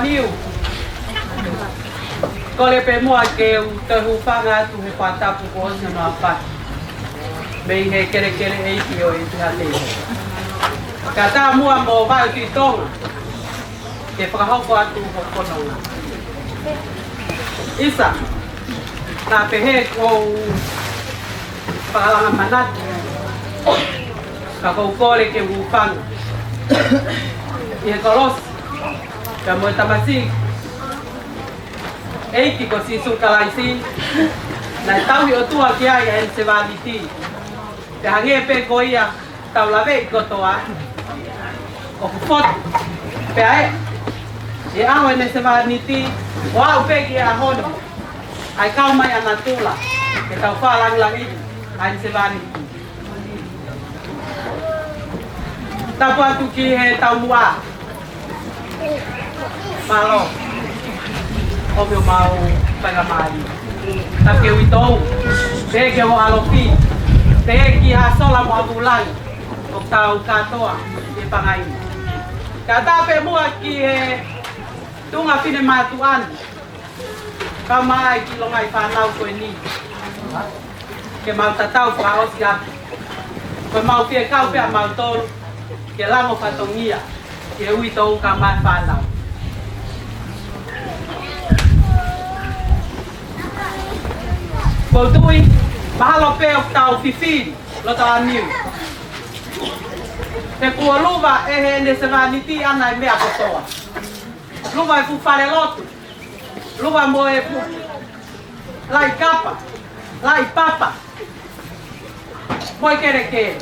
Miu ko le pe mua ke te hupanga tu he patapu ko se no apa me he kere kere e ki o i te hate ka ta mua mo vai ki tonga ke whakahoko atu ho kononga isa na pe he ko whakalanga manatu ka kou kore ke hupanga i he kolosi ka mo tamasi eiki ko si sukalaisi na tau i o tua ki ai en se vaniti te hange pe ko ia tau lave i kotoa o kufot pe ai e aho en se vaniti o au pe ki a hono ai kau mai anatula ke tau whalang langi ai se vaniti tapu atu ki he tau mua malo o meu mau pega mai ta ke witou te ke mo alopi te ki ha sola mo abulan o tau katoa e pangai ka ta pe mo ki e tunga fine matuan ka mai ki lo ngai pa nau ko ni ke mau tatau pa osia ko mau pe kau pe mau tol ke lango fatongia ke witou ka mai pa nau Ko tui, mahalo peo tau fifi, lo tau amiu. Te kua luva e he ne se vaniti ana e mea kotoa. Luva e fu fare lotu. Luva mo e fu lai kapa, lai papa. Moi kere kere.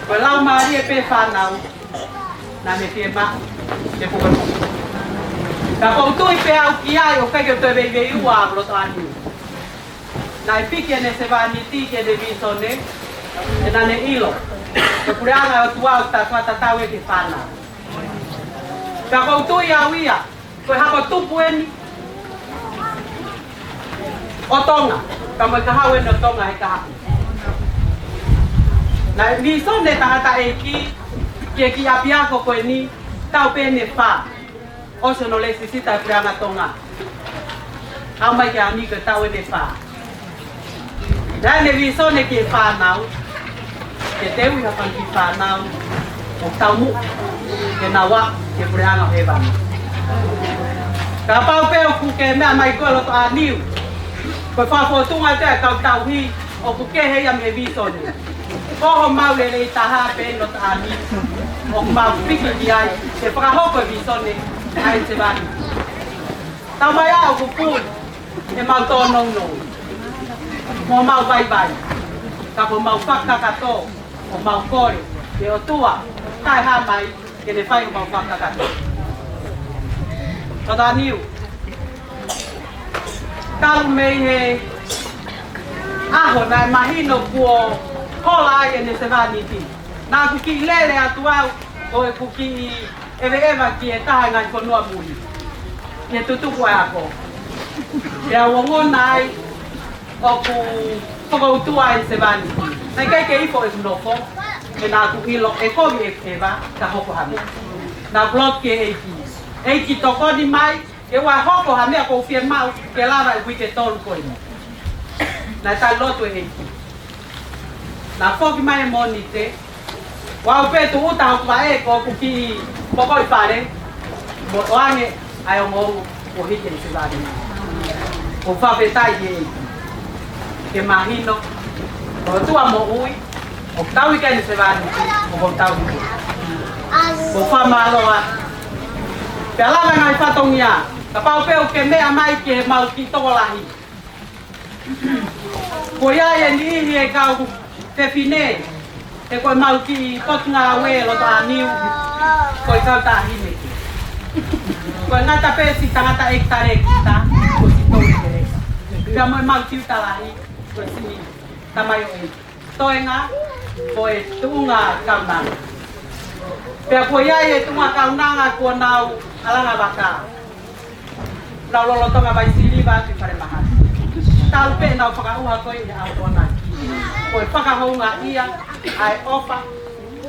Ko lau maari e pe whanau. Na me pie ma, te puka puka. Ka kou tui pe au ki ai o kake o te vei ua lo tau amiu. Na i piki ne se vaniti ke de visone e na ne ilo e pureanga o tuau ta tuata tau e ki whana ka koutui au ia koe hako tupu eni o tonga ka moe ka hau eni o tonga e ka haku na i visone tangata e ki apiako koe ni tau pene wha o se no lesi sita e pureanga tonga au mai ke amiga tau ene wha Nā ne visone ki e whanau, ke te ui hapan ki whanau, o tau ke nawa ke pureanga hewa. Ka pau peo ku ke mea mai koe loto a niu. Koe whawhotunga te kau tau hi o ku ke hei am he visoni. Koho mau lele i taha pe loto a niu. O ku mau piki ki ai, ke whakahoko e visoni ai te wani. Tau mai au ku pūn, e mau tō nong nong. Mo mau vai vai. Ka ko mau whakakato, o mau kore, ke o tua, tai ha mai, ke ne whai o mau whakakato. Tata niu. Kalu mei he aho nai mahino kuo hola ai e ne se wani ti. Nā kuki lele atu au, o e kuki ewe ewa ki e taha ngai konua mui. Ke tutuku e ako. Ke a wongona ai, o ku whakautua e se wani. Nai kai ke ifo e kunofo, e nā kuhilo e komi e kewa ka hoko hame. Nā blot ke eiki. Eiki toko ni mai, ke wai hoko hame a kou fie mau, ke lava e wike tolu koini. Nai tai lotu e eiki. Nā whoki mai e moni te, wau petu uta hoku wa e ko kuki poko i pare, mo oange ai o ngou o hike i se wani. O whawhetai e eiki. Ke mahino, o tua mo ui, o tau i kene se wani, o tau i kene. O whamaloa, pia lava ngai whatongia, ka pau peo ke mea mai ke mau ki tokolahi. Ko iai e ni ihi e kau te whine, te koe mau ki potunga awe loto a niu, koe kau ta hine ki. Koe ngata pesi tangata ektare kita, ko si tau i kere. Pia moe mau ki utalahi, koe sini tamai o e. Toenga, koe tuunga kaunanga. Pea koe iai e tuunga kaunanga kua nau alanga waka. Nau lolotonga vai siliva ki whare mahati. Tau pe nau whakauha koe i au tōna ki. Koe whakahounga ia, ai ofa,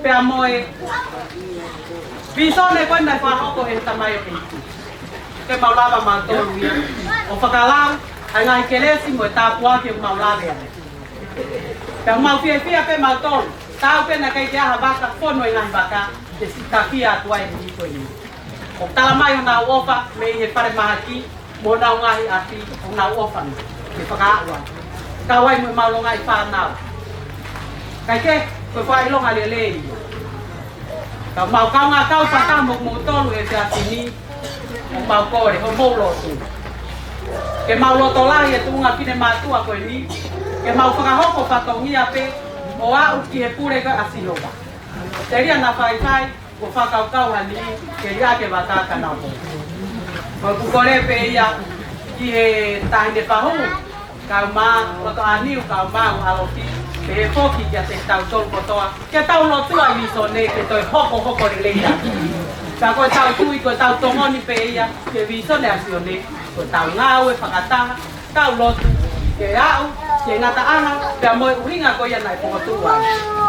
pea moe. Pisone koe nai whahoko e tamai o eiki. Ke maulawa mau tōru ia. O whakalau, ai ngai keresi mo e tāpua ki o maulawe ane. Pea mau fia fia pe mau tōru. Tau pe na kai te aha waka, whono i ngai waka, te sitawhia atua e ni koe ni. O tala mai o nau ofa, me i he whare mahaki, mo nau ngahi ati, o nau ofa ni, ke whakaarua. Ka wai mo i maulonga i whanau. Kai ke, koe whailonga lele i. Ka mau kaunga kau whaka mo mo tolu e te atini, o mau kore, o mau lotu. Ke mau loto lahi e tuunga kine mātua koe ni, ke mau whakahoko whatongia pe, o au ki he pure koe asiloga. Te ria na whaitai, ko whakaukau hani, ke ria ke wataka nao po. Ko kukore pe ia, ki he tahine whahu, kau maa, loto aniu kau maa o aloki, pe he whoki kia te tau tolu kotoa, ke tau lotua i miso ne, ke toi hoko rileia. Ka koe tau tui, koe tau tongoni pe ia, ke viso ne asio ne, koe tau ngau e whakataha, tau lotu, ke au, ke ngata anga, pia moe uhinga koe ia nai pokotua.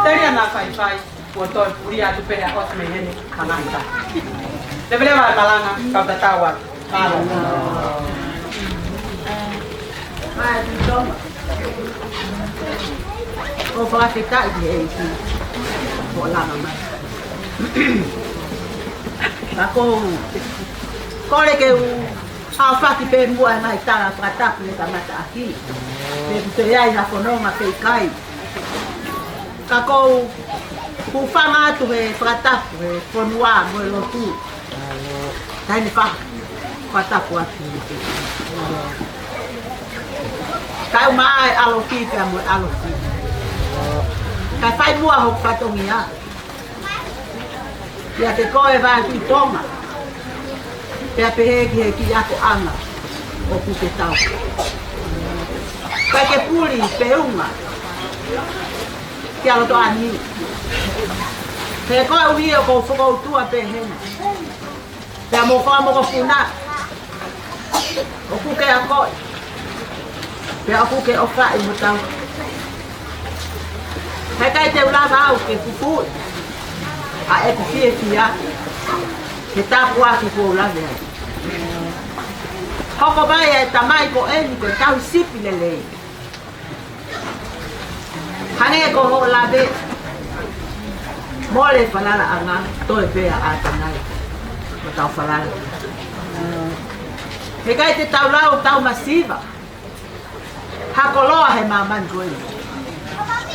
Te ria na whaiwhai, ko toi puri atu pe a os me hene, hangaita. Te vile vai malanga, kau ta tawa. Palo. Ai, toma. O whakita i e ki. O langa mai. Ako, kore ke u hao whaki pe mua e mai tara whakatapu ne ka mata aki. Pe te iai na whanonga pe kai. Ka kou, ku whanga atu he whakatapu he whanua mo e lotu. Taini whakatapu atu ni te. Kai mai aloki pe mo aloki. Kai whai mua hok whatongia. Ia te koe vai ki tonga. Pea pehe ki ako anga o ku te tau. Kai ke puri pe unga. Ki aloto ani. Pea koe uhi o kou whakautua pe hena. Pea mo koe mo ko puna. O ku ke a koe. Pea o ku ke o whai mo tau. Hei kai te ulawa au ke kupui. A e kukie kia. Ke tāpua ki ko ulawe ai. Hoko mai e tamai ko eni ko tau sipi lele. Hane ko ho lawe. Mole falala anga toe pe a tanai. O tau falala. He kai te tau lau tau masiva. Hakoloa he maman koe.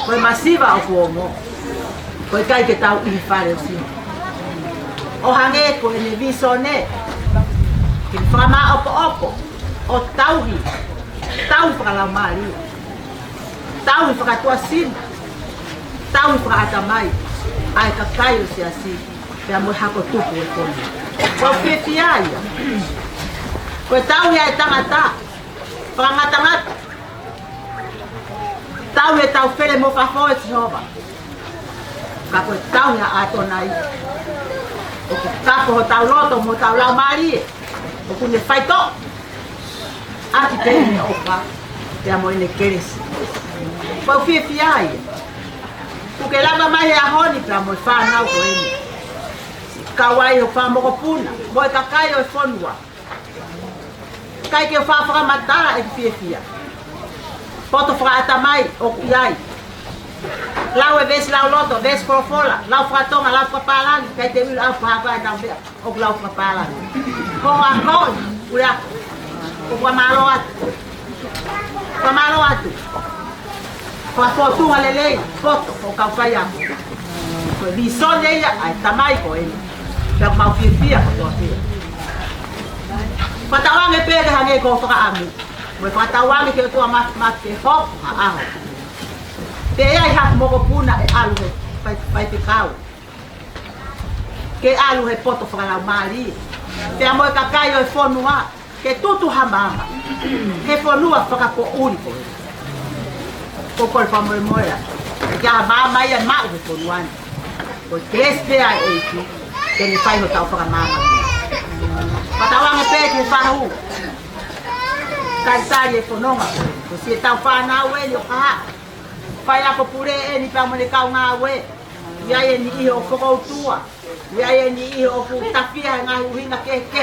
Koe masiva o kuongo. Koe kai ke tau i whare o sino. O hange koe ne viso ne. Ke whama opo opo. O tauhi. Tauhi whakalau maari. Tauhi whakatua sino. Tauhi whakatamai. Ai ka kai o si asi. Pea mo hako tupu e kone. Koe whiwhi aia. Koe tauhi ai tangata. Whangatangata. Tau e tau where mo whafoe Jehova. Ka koe tau hea ato nai. O ke kako ho tau loto mo tau lau marie. O kune whaito. Aki tēne o ka. Pea mo ene keresi. Pau whiwhi ai. Kuke lama mai hea honi pea mo whanau ko ene. Kawai o whamoko puna. Mo e kakai o e whonua. Kai ke o whawhaka matara e whiwhi ai. Poto whakaata mai o kiai. Lau e vesi lau loto, vesi korofola, lau whakatonga, lau whakapalani, kai te ulu au whakapai tau bea, o lau whakapalani. Ko a koi, ure ako, o whamalo atu. Whamalo atu. Whakotunga lelei, poto, o kau whai ako. Koe visone ia, ai tamai ko ene. Pea mau whiwhia ko toa pia. Whatawange pēke hange ko whakaamu. Moi whatawangi ke o tua mat ke hop a aho. Te ai haku moko puna e alu he pai te kau. Ke alu he poto whakalau maari. Pea moi kakai o e whonua. Ke tutu hamama. He whonua whakapo uri ko e. Kokoi whamoe moea. Ke hamama ia mau he whonuani. Ko te espea e eiki. Ke ne whaiho tau whakamama. Whatawangi pēke whahu. Kaitari e whanonga. Ko si e tau whanau e ni o kaha. Whai ako pure e ni pia mone kau ngā we. Iai e ni iho o whakautua. Iai e ni iho o ku tawhia e ngā uhinga ke ke.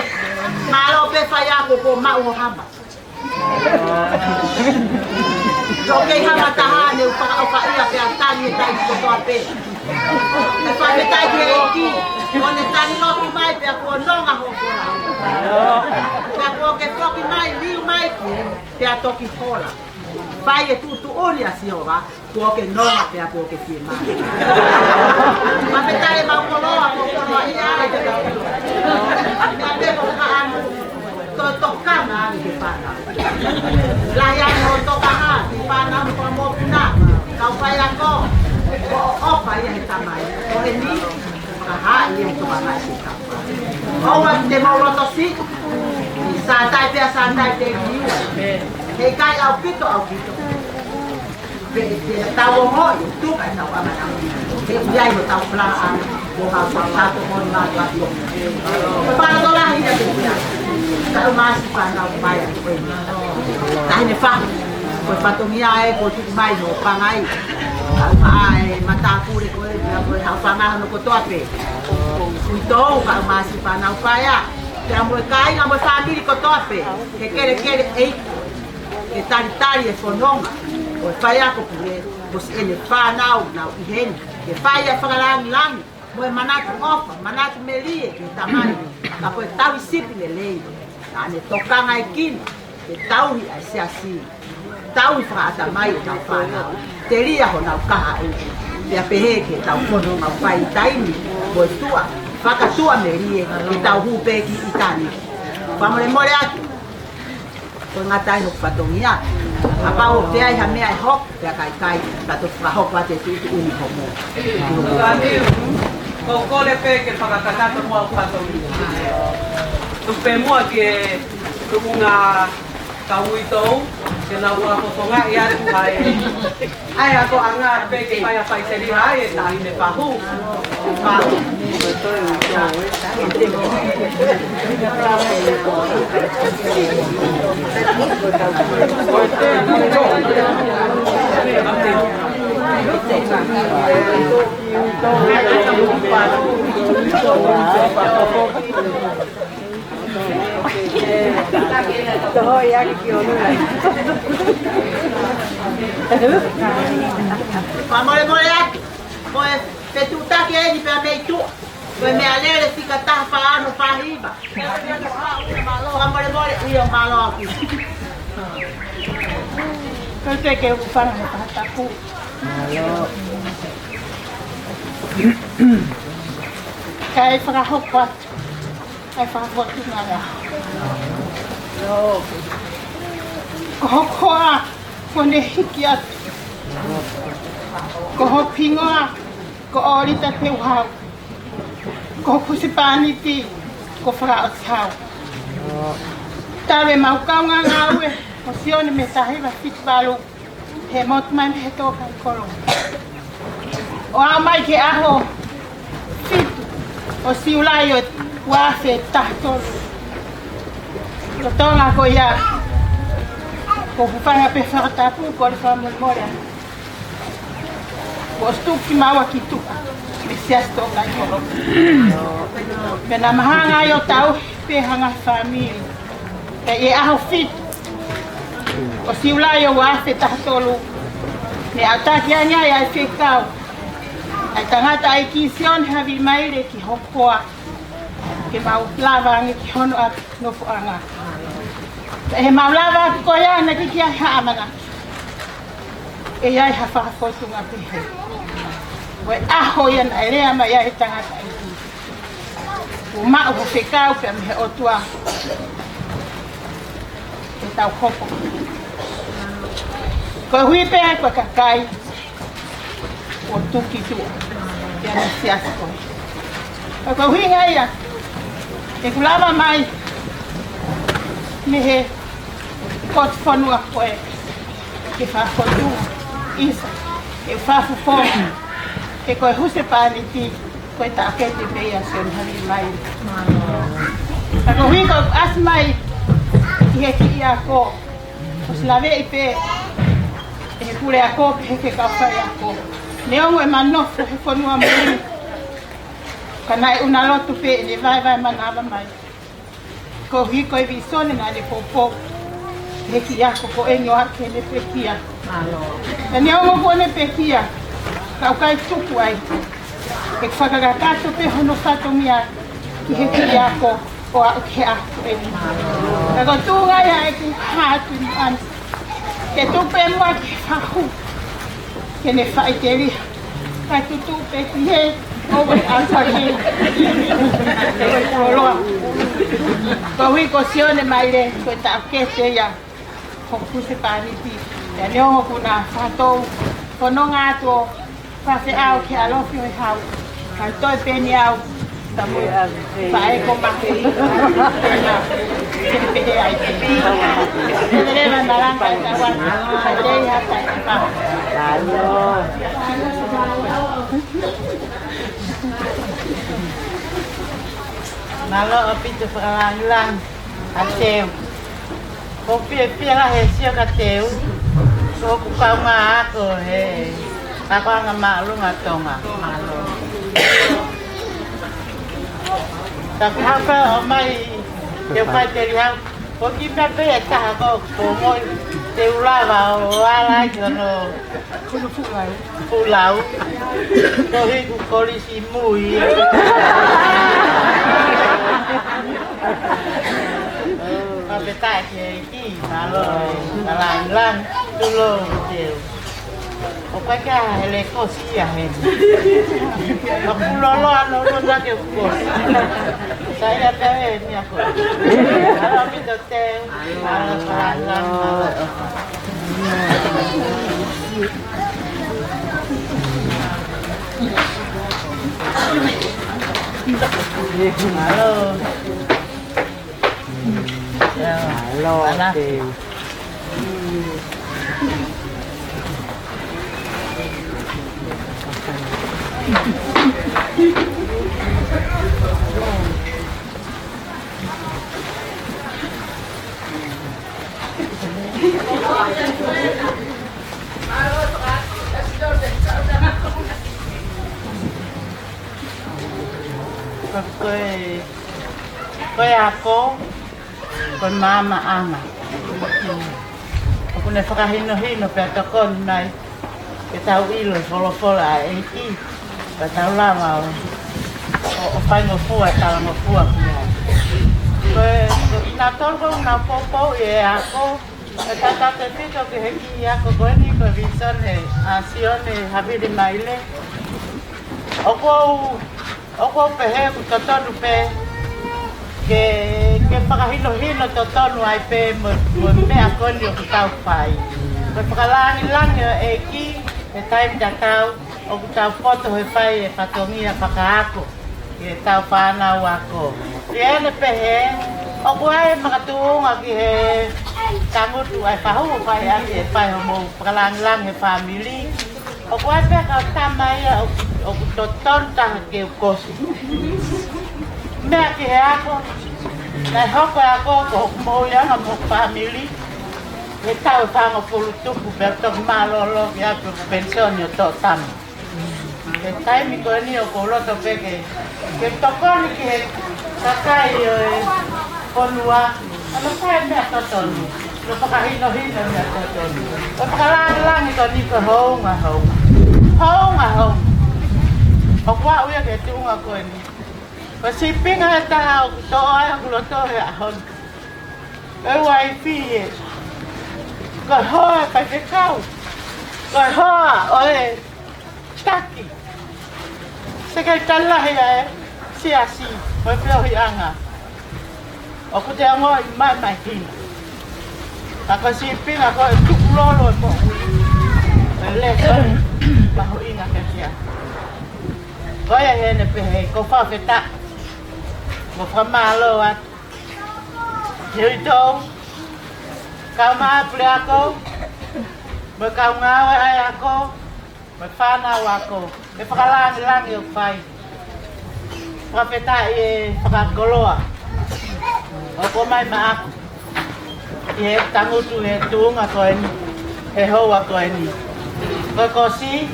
Malo pe whai ako ko mau ho hama. So kei hama tahane u whaka ia pe a tani e tai kotoa pe. E whai me tai ki e ki. O ne tani loki mai pe a kua nonga ho kora. Pea kua ke toki mai, liu mai ki, pea toki hola. Vai e tutu ori a Jehova, kua ke nonga pea kua ke fie mai. Ma pe tare mau koloa, koloa i ai te kau. Mea pepo ka anu, to tokanga ani ke whana. Lai anu o tokaha, ki whana anu kua mōpuna, kau whai ako, o opa ia he tamai. O e ni, kaha ia he tokanga i se kau. Owa te mauroto si, sa tai pia sa tai te kiua. Hei kai au pito au pito. Tau o hoi, tuka e tau amanau. Hei iai mo tau plana anu, mo hau tau tato hoi mātu atu. Whana tola hina te pia. Tau maasi whanau mai atu koe. Tahine whahu. Koe whatongia e, koe tuku mai no pangai. Tau maa e matāpure koe, koe hau whangaha no kotoa pe. Uitou ka maasi whanau whaia. Pea moe kai nga moe whamiri kotoa pe. Ke kere kere eiko. Ke tari tari e whanonga. Koe whaia ko pure. Kos ene whanau nau iheni. Ke whaia whakalangi langi. Moe manatu ofa, manatu melie ke tamai. Ka koe taui sipi le lei. Ka ane tokanga e kini. Ke tauhi ai se asi. Tauhi whakaata mai e tau whanau. Te ria ho nau kaha e. Pea pehe ke tau whanonga whai taimi. Koe tua. Whakatua me rie ke tau hupeki i tani. Whamore more atu. Koe ngatai hok patongi atu. A pao te ai ha mea e hok, pea kai kai, tato whahok wate tutu uni homo. Ko kole pe ke whakatangata mua o patongi. Tupe mua ke tukunga kauitou, ke nau ua kotonga i atu hai. Ai ako anga pe ke whai a whaiteri hai e tahi me pahu. Pahu. Pe tu taki e ni pe mei tu. Pe me alele tika taha whaano whahiba. Malo amore mole io malo aku. Kau te ke upana me tahataku. Malo. Kai whakahokwa. Kai whakahokwa ngara. Ko hokoa. Ko ne hiki atu. Ko hopingoa. Ko orita te uhau. Ko kusipaniti. Ko whakao tau. Tawe maukaunga ngaue. O sione me tahiwa fitbalu. He motu mai me he tōka I koro. O a mai ke aho. Fitu. O siulai o wase tahtolu. Ko tonga ko ia. Ko pupanga pe whakatapu ko le whamulmorea. Ko stuki maua ki tuka. Me sias tōka I koro. Pena mahanga I o tau pe hanga whamiri. Pe e aho fitu. O siulai o wase tahtolu. Me ataki anya ia I whekau. Ai tangata ai ki sion hawi maire ki hokoa. Ke mau lawangi ki hono a nofu anga. He mau lawa ki koia na ki kia haamana. E iai ha whakafotunga pehe. Wai aho ian ai rea ma iai tangata ai ki. O mao ho whekau pe me he otua. Ke tau kopo. Ko hui pēa ko kakai. O tuki tu. Ia na siasa koe. Ko hui ngai ia. E kulawa mai. Me he. Kot whanua koe. Ke whafotu. Isa. E whafufonu. E koe huse pāni ti. Koe ta akete pēia sen hari mai. Ko hui ko as mai. I he ki ia ko. O slawe I pē. E he kure a ko. He ke kawhai a ko. Neongo e manofo he whanua mori. Kanai una lotu pe ne vai manava mai. Ko hiko I visone na le popo. He ki ako ko enyo ake ne pekia. E neongo ko ne pekia. Kau kai tuku ai. E whakagakato pe hono whato mia. Ki he ki ako o a ke ako e. Kako tūnga ia e ki hātu ni an. Ke tupe mua ki whahu. Ke ne whaiteri. Kai tutu pe ki he. Owe antaki. Ewe kuoloa. Ko hui ko sione mai le. Ko ta kete ia. Ko kuse pāniti. Ia neongo kuna whatou. Ko no ngātua. Whase au ke alofi oi hau. Kai toi peni au. Tamu whae ko mahi. Kene pehe ai te. Kene rewa naranga I tawan. Kai rei hata I pa. Nalo o pito whakalangilang a teo. Ko pia la he sio ka teo. Ko kukaunga ako he. Ako nga maalunga tonga. Tapi hapa o mai te pai te riau. Ko ki me pe e taha ko moi te ulawa o ala ki no Kuno fulau. pulau. Ko hi ku kolisi mui. Tapi tak ki malo lang dulu dia. Opa ka ele kosi ya he. Aku lolo anu nak ke ko. Saya tahu ni aku. Kalau kita tahu, halo, halo, Koe ako, kon mama ama. Ako na whakahino-hino pe atakon nai. Ke tau ilo, wholofola e ki. tao lama o pai no fua tala no fua na tolgo na popo e ako tata te pito ke heki ako goni ko vision he asion he habidi maile oko pehe ku totonu pe ke pakahino hino totonu ai pe mo me akoni o tau pai ko pakalangi langi e ki e time da tau o tau foto he pai e patongia pakaako e tau pana wako e pehe o ai makatunga ki he tangutu ai pahu pai ai pai mo pakalangi langi family o ai pe ka tamai o toton ta ke kosi me ki he ako na hoko ako ko mo ya na mo family e tau panga pulu tupu per to malolo ya per pension yo to tam e tai mi ko ni o ko lo to peke ke to kon ki sakai konua ano sai me to ton lo pa hino hino me to ton o pa lang to ni ko ho o kwa uya ke tunga ko ni pa siping ha ta to ai ko lo to ya hon e wifiก็ห่อไปไปเข้าก็ห่อโอ้ยตักกี้สกัดกันละให้เสียสีไม่เปรี้ยวยังอ่ะโอ้ก็จะงอยไม่กินแต่ก็ซีปิ้งอ่ะก็ทุกล้อเลยบอกเล็กเลยมาหัวอิงอ่ะแค่เสียก็ยังเห็นไปให้ก็ฟ้าเฟต้าก็ฟ้ามาเลยว่ะเดี๋ยวโตkau ma puli ako, kau ngawe ay ako, magfanaw ako. E pakalangi lang yung fay. Pakapita pakagolo. Ako may maak. Tangutu tung ako ini. Ho ako ini. Kokosi,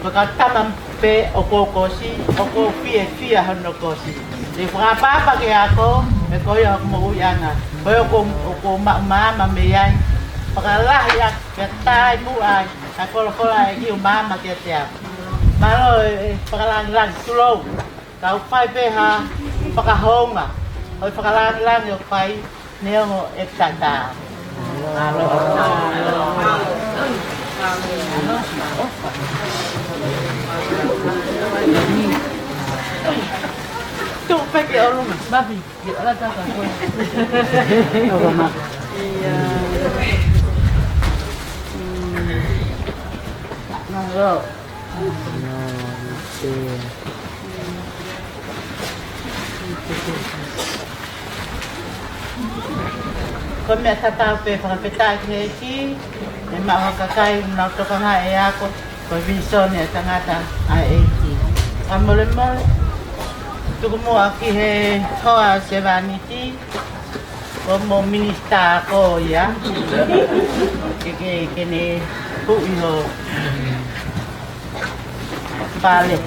pagkatamang pe oko kosi, oko pia hano kosi. Di pakapapa kaya ako, ko yung mauyangan. Kaya kung mama mayan, pagkalayak, katay mo ay, ako ay yung mama kaya. Malo, pagkalang tulog. Kau pay peha, pagkahong nga. O pagkalang yung pay, niyo mo ektada. Malo. Tuh, pakai orang babi, ada tak aku? Orang mak. Iya. Nalo. Kami atas pe peta keki, memang kakai nak tukang hai aku, pervision ya tengah ai ki. Amolemo. Tukumo aki he hoa sevaniti como minister ko ya que ne huiho vale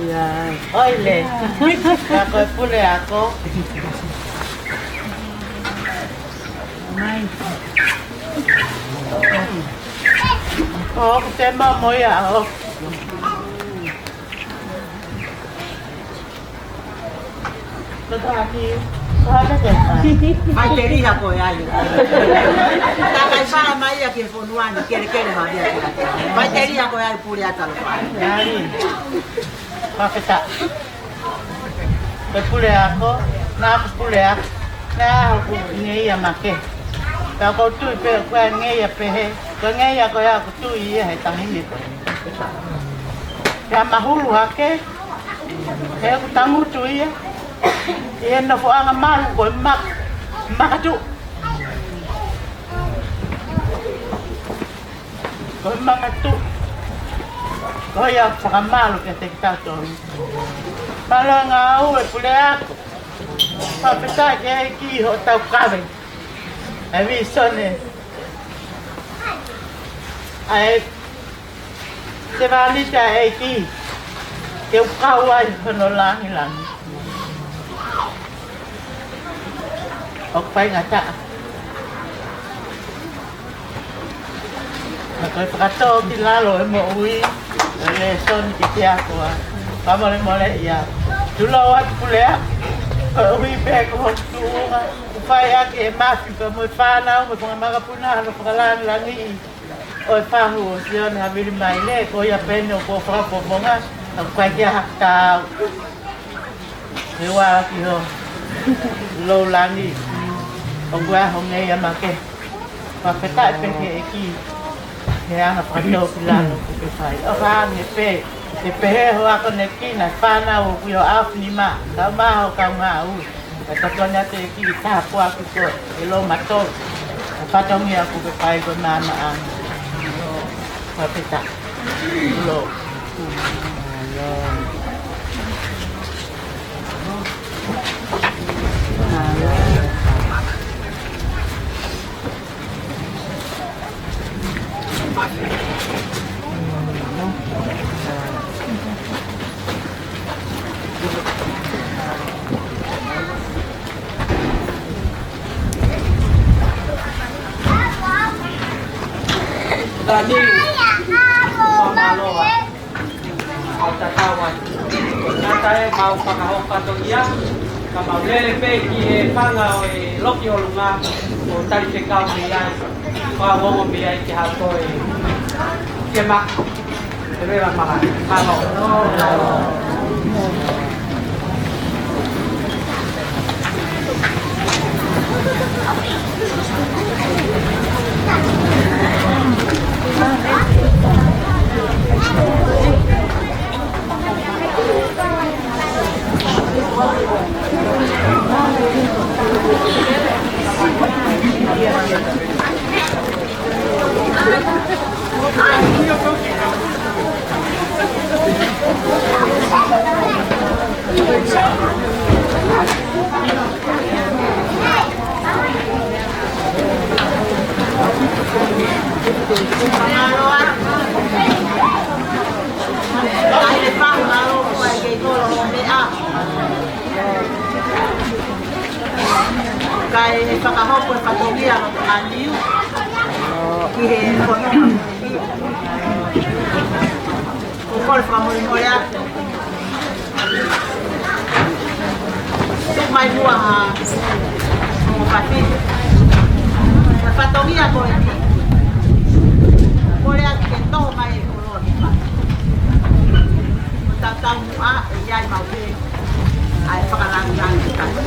ya oile ako pule ako tema mo ya Mai te riha koe ai. Takai whara mai a ke whonuani, kere ma via kira. Mai te riha koe ai puri atalo pai. Nari. Pakita. Pe pule ako, na ako pule ako. Na ako ngeia make. Ta ko tu pe ko ngeia pe he. Ko ngeia ko ya ko tu ia he tangi ko. Ya mahulu hake. He ko tangu tu ia. Ia na fo anga malu ko makatu. Ko makatu. Ko ya fa malu ke te tato. Malanga u e pule ako. Pa peta ke ki ho tau kave. E vi sone. Ai se valita e ki. Ke u kawai kono langi langi. Ok phải ngã tạ Nagkakato kilalo mo uwi. Lesson kitiya ko. Pamole-mole ya. Tulawat pula. Uwi pe ko tuwa. Upaya ke mafi pa mo fana mo mga puna no pagalan langi. O pahu siya na bili maile ko ya penyo ko fra po mga ang kwaya hakta. Ewa kiho. Lo langi. Ông qua hôm nay em mà kê và cái tại bên kia kia thì ăn là phải đâu thì làm cũng phải ở pha thì pe hoa con này kia là pha nào cũng áp ni mà đã bao cao ngạo và tất cả nhà thì kia ta qua cái rồi cái lô mặt tôi pha trong nhà cũng phải con nan mà ăn và phải tạ lô Tadi pamalo au tatawa natae mau pakahok patogia kamau lele pe ki e panga o e loki o lunga o tali te kau ni ai pa wongo mi ai ki hato e ke ma te vera maha malo Kai pakahok ko patogia ko aliu ki he ko ko fra mo moya tuk mai bua mo pati patogia ko ni moya ke to mai ko ro ni ta ta mu a ya mau ke ai pakalang yang kita ko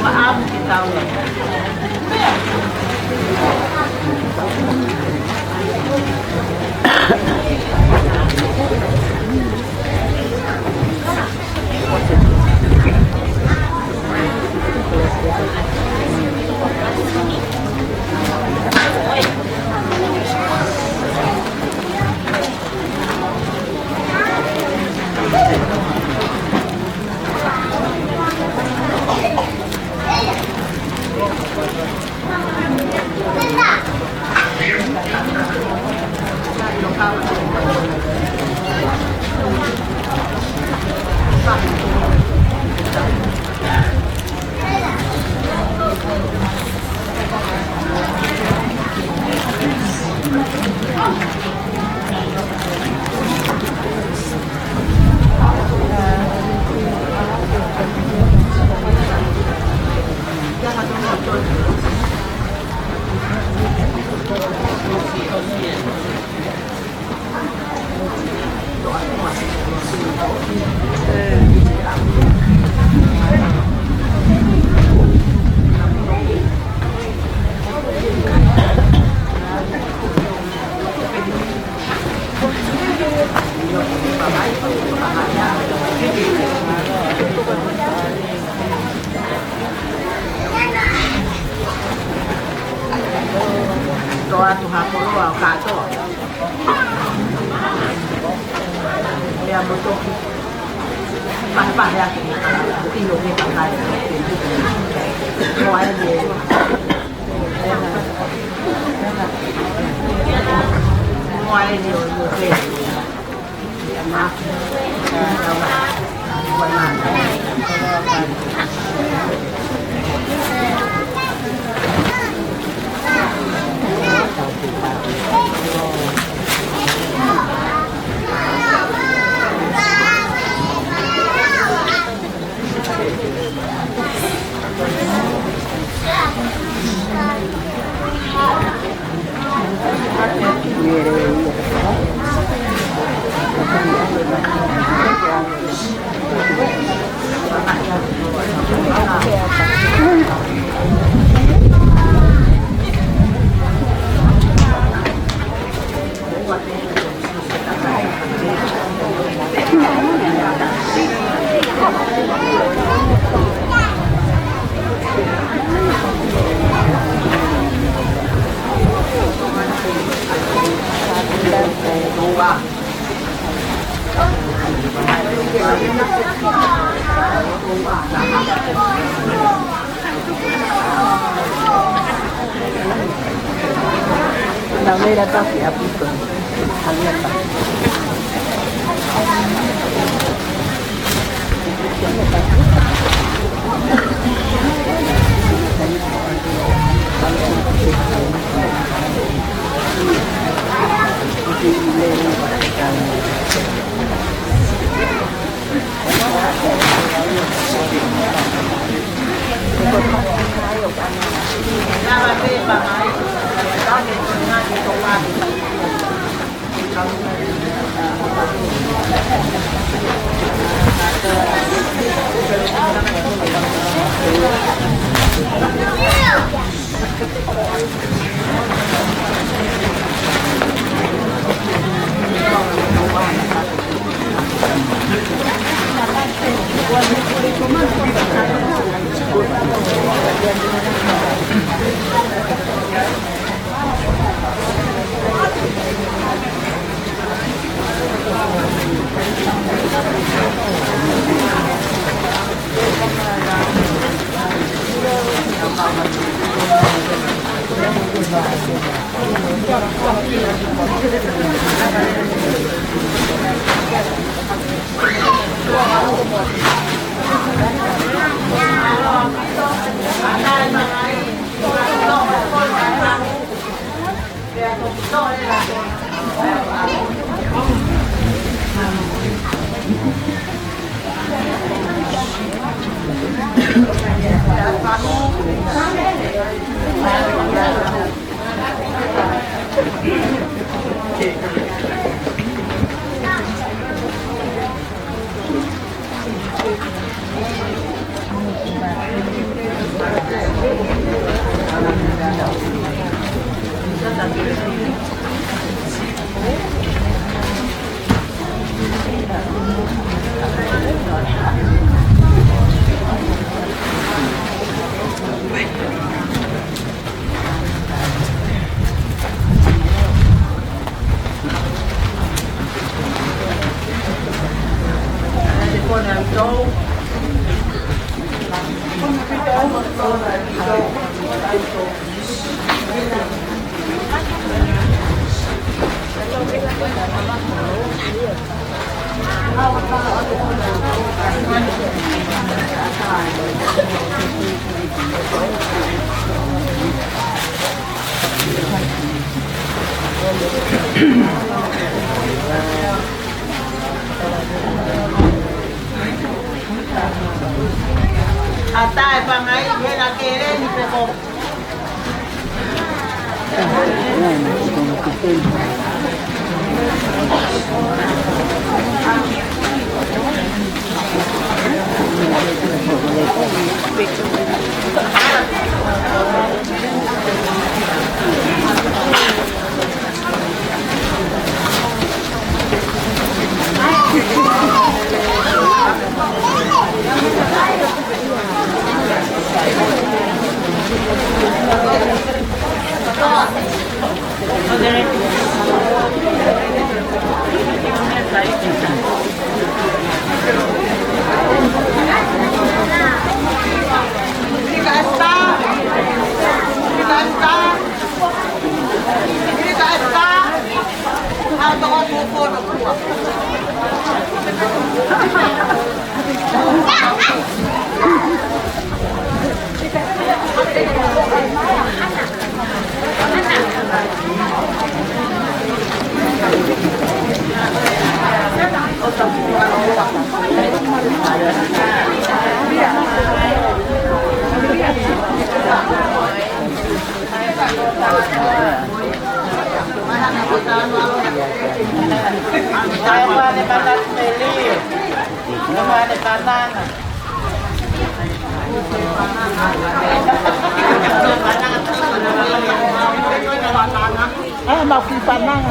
Maaf kita toa tu hapolo au katoa. Ya moto pas ya tino ni pakai. Toa ni. Toa ni o ke. Ya ma. Đang đây là tao phải áp dụng thằng Nhật Bản. Atai pangai dia nak kere ni pekop. Hãy subscribe cho kênh Ghiền Mì Gõ để không bỏ lỡ toko tuko na kuha. Kaya pa ni Manat Meli. Naman ni Tanang. Ah, makipanang.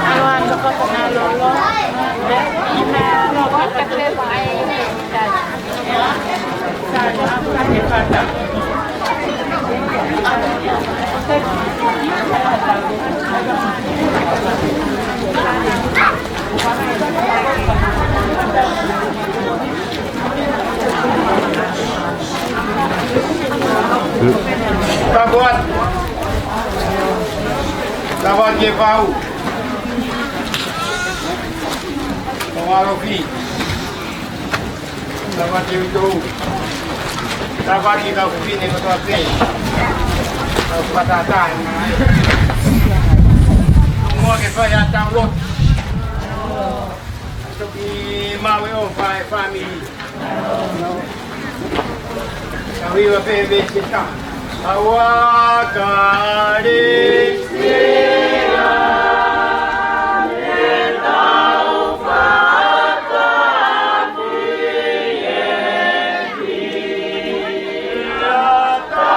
Aluan ko po na lolo. Ina ko kasi pa ay Tabuat. Tabuat dia bau. Pengaruhi. Tabuat dia itu. Tabuat kita kopi ni kau apa? Kau patah. Semua kita yang download. Untuk di Maweo family. Kami berpebe kita. Awakari sila letau fatati yeti latala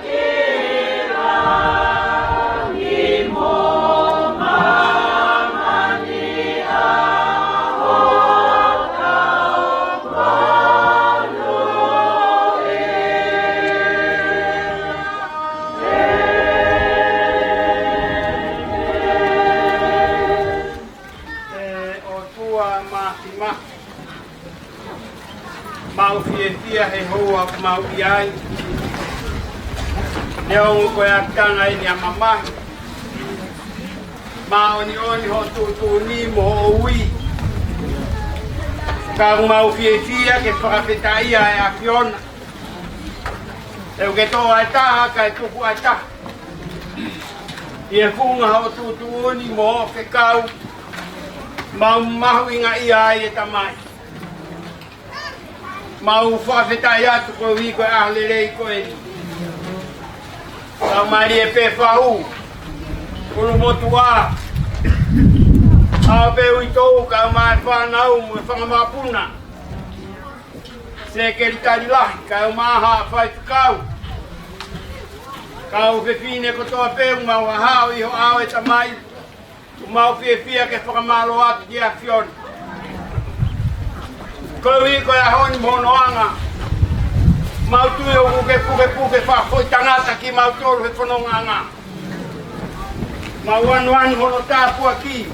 kira imo mamani mau fia he hoa mau iai leo ko ya tanga ni mama mau ni oni ho tu ni mo ui ka mau fia ke para ia e afion eu que to ata ka tu ku ata ia funga ho tu ni mo ke kau mau mahu inga ia e tamai mau whawhetai atu ko wi ko ahle rei ko e ka mari e pe whahu kuru motua a pe ui tou ka mai whanau mo e whangamapuna se ke ritari lahi ka o maha whai tukau ka o whewhine ko toa pe mau a hao iho ao e tamai mau whia ke whakamalo atu ki a whiona Kowi ko ya honi monoanga. Mau tu yo puke fa foi tangata ki mau tolu he fononganga. Mau wan hono tapu aqui.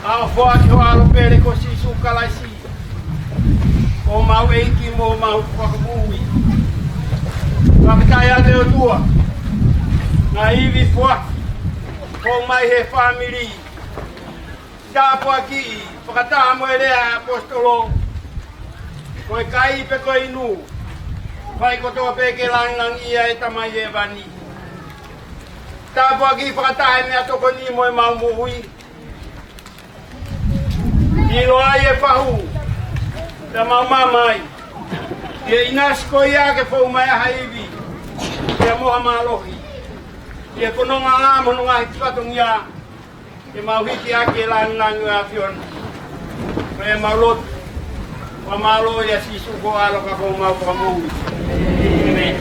Ao forte o alo pere ko si su kalasi. O mau enki mo mau kwakui. Kapitaya de tua. Na ivi forte. Com mais he family. Tapu aqui. Pakata mo ele apostolo. Koi kai pe koi nu. Kai ko to pe ke lang ia e tamai e bani. Ta pagi pakata me ato ko ni mo ma mu hui. Ilo ai e fahu. Ta mama mai. E inas ko ia ke fo mai haivi. E mo amalohi. E ko no nga mo no nga hitfatong ia. E mau hiti ake lang afion. Kaya maulot, pamalo ya si suko alo ka ko mau kamu. Amen.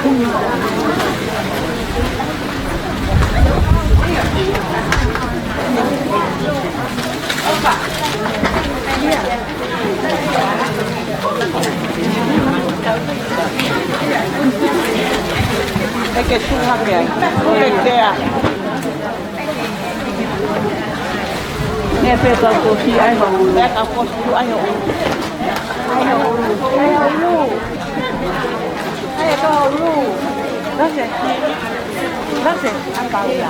Hay que chujar que hay. Nè phê tao cô khi ai mà bé tao cô chú ai hậu lu ai hậu lu rất là ăn bao giờ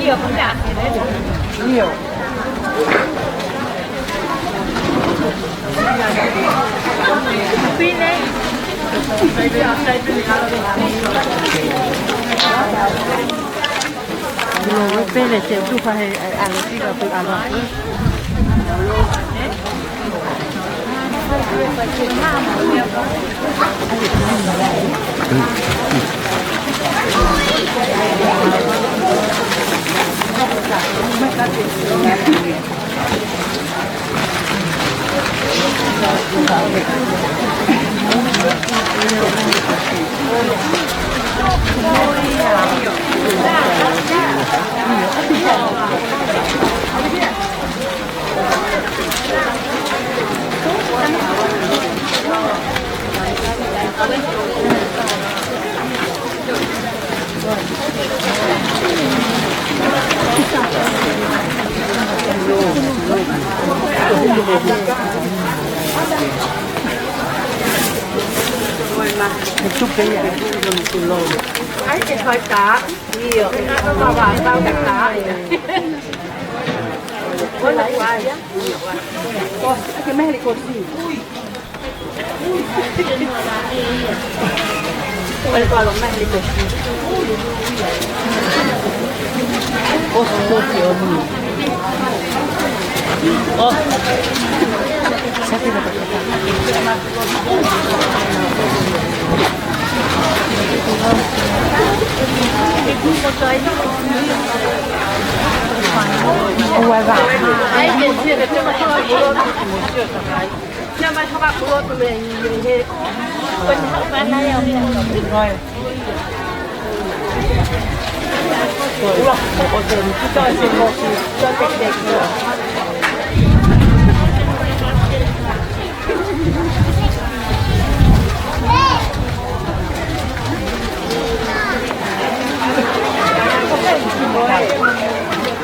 nhiều không nhỉ nhiều pin đấy Lo pele se tu fa a lo que va a lo. Chút cái gì dùng từ lô ấy thì hơi cá nhiều nó bao vải bao cả cá có lại quay con cái mẹ đi con gì quay qua lòng mẹ đi con gì có số nhiều gì ô sao cái này ngoài vào đấy tiền chuyện là cho mà thôi nhưng mà các bạn mua tụi mình thì quên học ban nay rồi rồi rồi một tuần cho xin một cho đẹp nữa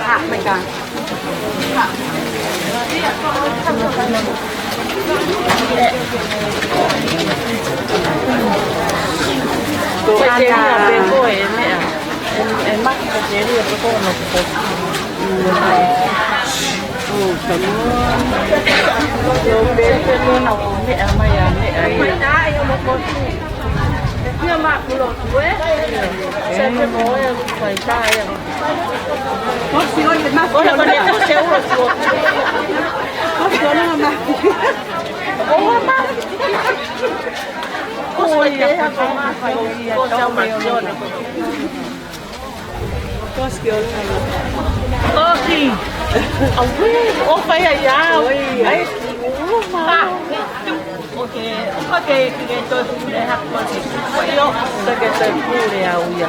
hạ mình cả hạ đồ ăn là bên cô ấy mẹ em mắc cái chế đi cái cô nó cũng cảm ơn đến bên luôn nào cũng mẹ mày mẹ ấy nhưng mà cứ lột chuối xem cái mối phải tay à có xíu thì mắc có là con đẹp có xíu rồi chuột có xíu nó mà ô mắc ôi vậy hả con phải cô sao mà luôn có xíu này ơ gì ông ô phải à ya ấy mà ok cái tôi để học con thì phải yo cái tôi phụ để ao ya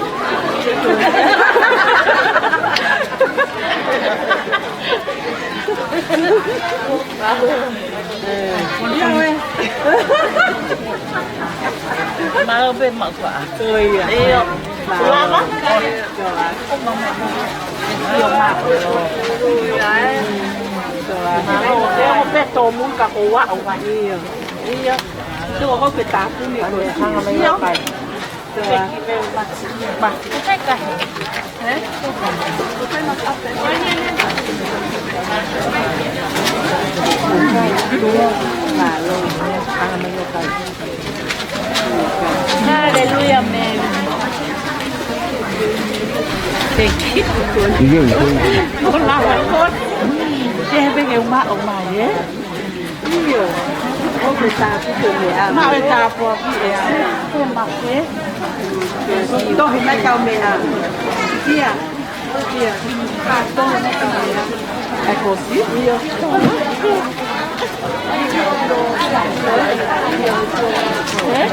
mà ở bên mở quả tươi à đi làm á không mà nhiều mà rồi đấy mà nó bé tô muốn cả cô quá ông phải nhiều đi chứ có cái táp cũng nhiều rồi thằng này nó phải cái mà cái cái đấy cái mà ấp đấy mà luôn thằng này nó phải Hallelujah man con làm phải con che bên cái ông bà nhé nhiều có người ta cũng được mẹ mà người ta phù bị không mặc thế tôi hiện nay cao mẹ kia tôi này cao mẹ ai có gì nhiều thế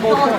Look, no.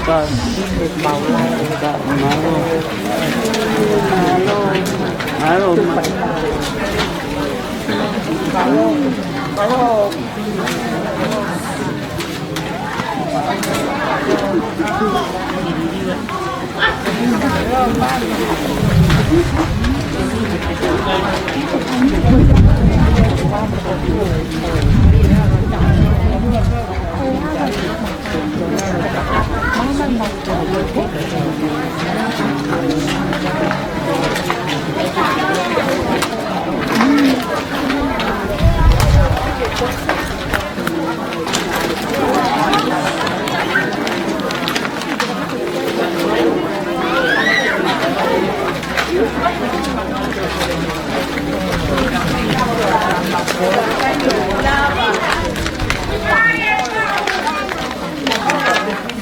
con được bầu lại rồi mở luôn mở luôn